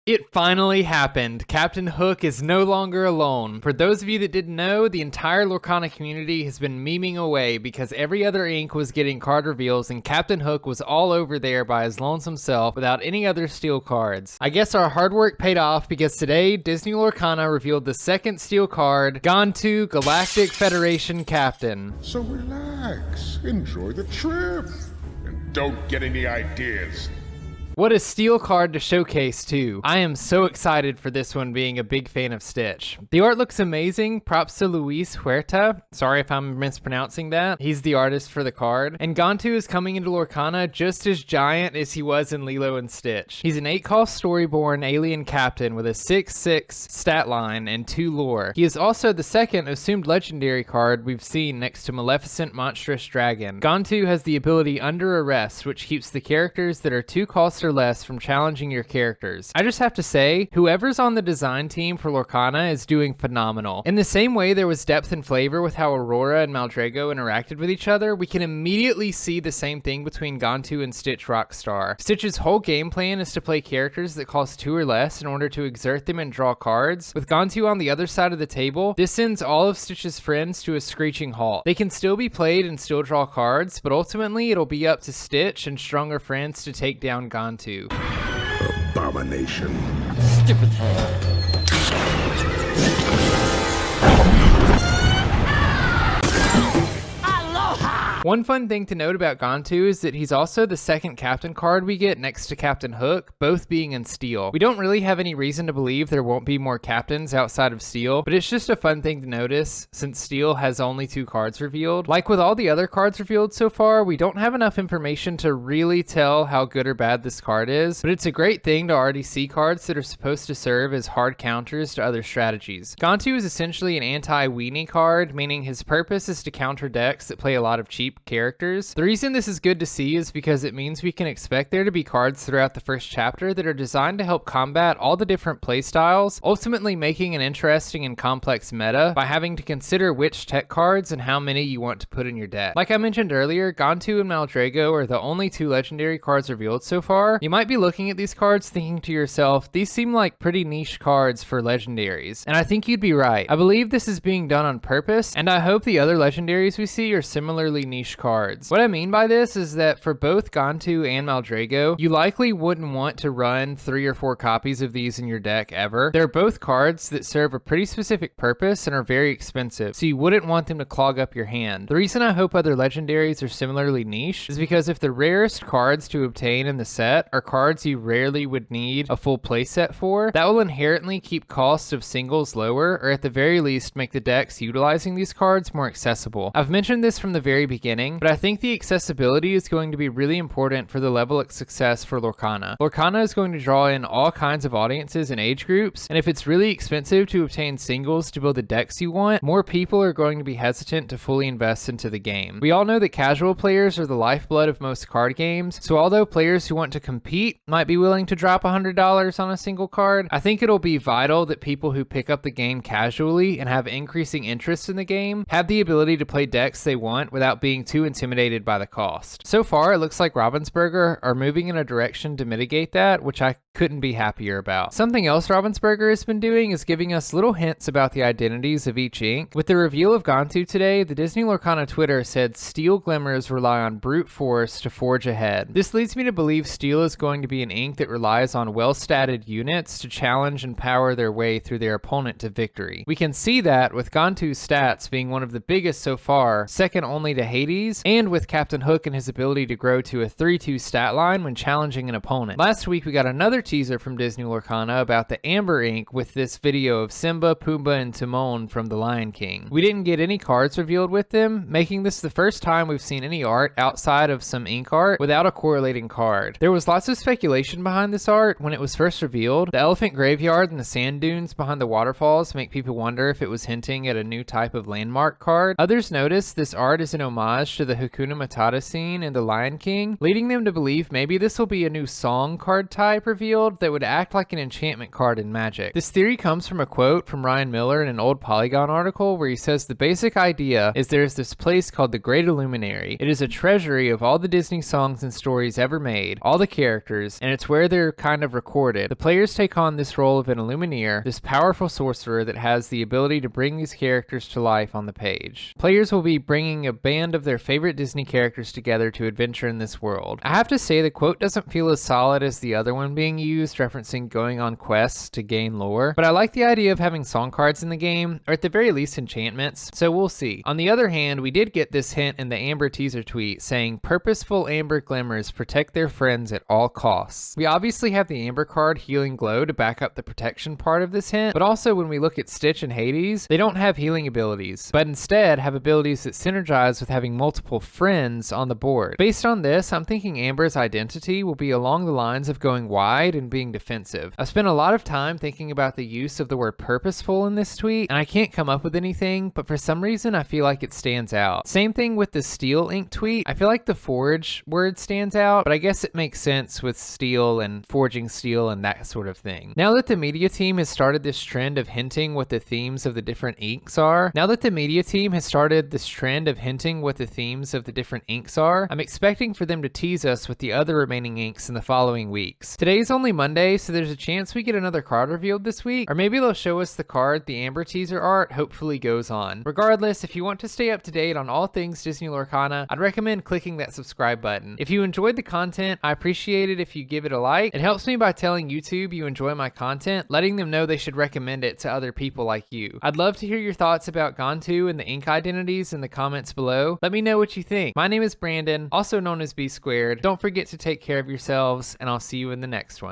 It finally happened. Captain Hook is no longer alone. For those of you that didn't know, the entire Lorcana community has been memeing away because every other ink was getting card reveals and Captain Hook was all over there by his lonesome self without any other steel cards. I guess our hard work paid off because today, Disney Lorcana revealed the second steel card, Kantu Galactic Federation Captain. So relax, enjoy the trip, and don't get any ideas. What a steel card to showcase too. I am so excited for this one, being a big fan of Stitch. The art looks amazing. Props to Luis Huerta. Sorry if I'm mispronouncing that. He's the artist for the card. And Kantu is coming into Lorcana just as giant as he was in Lilo and Stitch. He's an 8-cost Storyborn alien captain with a 6/6 stat line and 2 lore. He is also the second assumed legendary card we've seen next to Maleficent Monstrous Dragon. Kantu has the ability Under Arrest, which keeps the characters that are 2 costs or less from challenging your characters. I just have to say, whoever's on the design team for Lorcana is doing phenomenal. In the same way there was depth and flavor with how Aurora and Maldrago interacted with each other, we can immediately see the same thing between Kantu and Stitch Rockstar. Stitch's whole game plan is to play characters that cost 2 or less in order to exert them and draw cards. With Kantu on the other side of the table, this sends all of Stitch's friends to a screeching halt. They can still be played and still draw cards, but ultimately it'll be up to Stitch and stronger friends to take down Kantu. Abomination. Stupid hand. One fun thing to note about Kantu is that he's also the second captain card we get next to Captain Hook, both being in steel. We don't really have any reason to believe there won't be more captains outside of steel, but it's just a fun thing to notice since steel has only 2 cards revealed. Like with all the other cards revealed so far, we don't have enough information to really tell how good or bad this card is, but it's a great thing to already see cards that are supposed to serve as hard counters to other strategies. Kantu is essentially an anti-weenie card, meaning his purpose is to counter decks that play a lot of cheap characters. The reason this is good to see is because it means we can expect there to be cards throughout the first chapter that are designed to help combat all the different playstyles, ultimately making an interesting and complex meta by having to consider which tech cards and how many you want to put in your deck. Like I mentioned earlier, Kantu and Maldrago are the only 2 legendary cards revealed so far. You might be looking at these cards thinking to yourself, these seem like pretty niche cards for legendaries, and I think you'd be right. I believe this is being done on purpose, and I hope the other legendaries we see are similarly niche cards. What I mean by this is that for both Kantu and Maldrago, you likely wouldn't want to run 3 or 4 copies of these in your deck ever. They're both cards that serve a pretty specific purpose and are very expensive, so you wouldn't want them to clog up your hand. The reason I hope other legendaries are similarly niche is because if the rarest cards to obtain in the set are cards you rarely would need a full playset for, that will inherently keep costs of singles lower, or at the very least make the decks utilizing these cards more accessible. I've mentioned this from the very beginning, but I think the accessibility is going to be really important for the level of success for Lorcana. Lorcana is going to draw in all kinds of audiences and age groups, and if it's really expensive to obtain singles to build the decks you want, more people are going to be hesitant to fully invest into the game. We all know that casual players are the lifeblood of most card games, so although players who want to compete might be willing to drop $100 on a single card, I think it'll be vital that people who pick up the game casually and have increasing interest in the game have the ability to play decks they want without being too intimidated by the cost. So far, it looks like Ravensburger are moving in a direction to mitigate that, which I couldn't be happier about. Something else Ravensburger has been doing is giving us little hints about the identities of each ink. With the reveal of Kantu today, the Disney Lorcana Twitter said steel glimmers rely on brute force to forge ahead. This leads me to believe steel is going to be an ink that relies on well-statted units to challenge and power their way through their opponent to victory. We can see that with Kantu's stats being one of the biggest so far, second only to Hades, and with Captain Hook and his ability to grow to a 3/2 stat line when challenging an opponent. Last week we got another teaser from Disney Lorcana about the Amber ink with this video of Simba, Pumbaa, and Timon from The Lion King. We didn't get any cards revealed with them, making this the first time we've seen any art outside of some ink art without a correlating card. There was lots of speculation behind this art when it was first revealed. The elephant graveyard and the sand dunes behind the waterfalls make people wonder if it was hinting at a new type of landmark card. Others noticed this art is an homage to the Hakuna Matata scene in The Lion King, leading them to believe maybe this will be a new song card type reveal revealed that would act like an enchantment card in Magic. This theory comes from a quote from Ryan Miller in an old Polygon article where he says the basic idea is there's this place called the Great Illuminary. It is a treasury of all the Disney songs and stories ever made, all the characters, and it's where they're kind of recorded. The players take on this role of an Illumineer, this powerful sorcerer that has the ability to bring these characters to life on the page. Players will be bringing a band of their favorite Disney characters together to adventure in this world. I have to say the quote doesn't feel as solid as the other one being used, referencing going on quests to gain lore, but I like the idea of having song cards in the game, or at the very least enchantments, so we'll see. On the other hand, we did get this hint in the Amber teaser tweet saying purposeful Amber glimmers protect their friends at all costs. We obviously have the Amber card Healing Glow to back up the protection part of this hint, but also when we look at Stitch and Hades, they don't have healing abilities, but instead have abilities that synergize with having multiple friends on the board. Based on this, I'm thinking Amber's identity will be along the lines of going wide and being defensive. I've spent a lot of time thinking about the use of the word purposeful in this tweet, and I can't come up with anything, but for some reason I feel like it stands out. Same thing with the Steel Ink tweet. I feel like the forge word stands out, but I guess it makes sense with steel and forging steel and that sort of thing. Now that the media team has started this trend of hinting what the themes of the different inks are, I'm expecting for them to tease us with the other remaining inks in the following weeks. Today's only Monday, so there's a chance we get another card revealed this week, or maybe they'll show us the card the Amber teaser art hopefully goes on. Regardless, if you want to stay up to date on all things Disney Lorcana, I'd recommend clicking that subscribe button. If you enjoyed the content, I appreciate it if you give it a like. It helps me by telling YouTube you enjoy my content, letting them know they should recommend it to other people like you. I'd love to hear your thoughts about Kantu and the ink identities in the comments below. Let me know what you think. My name is Brandon, also known as B Squared. Don't forget to take care of yourselves, and I'll see you in the next one.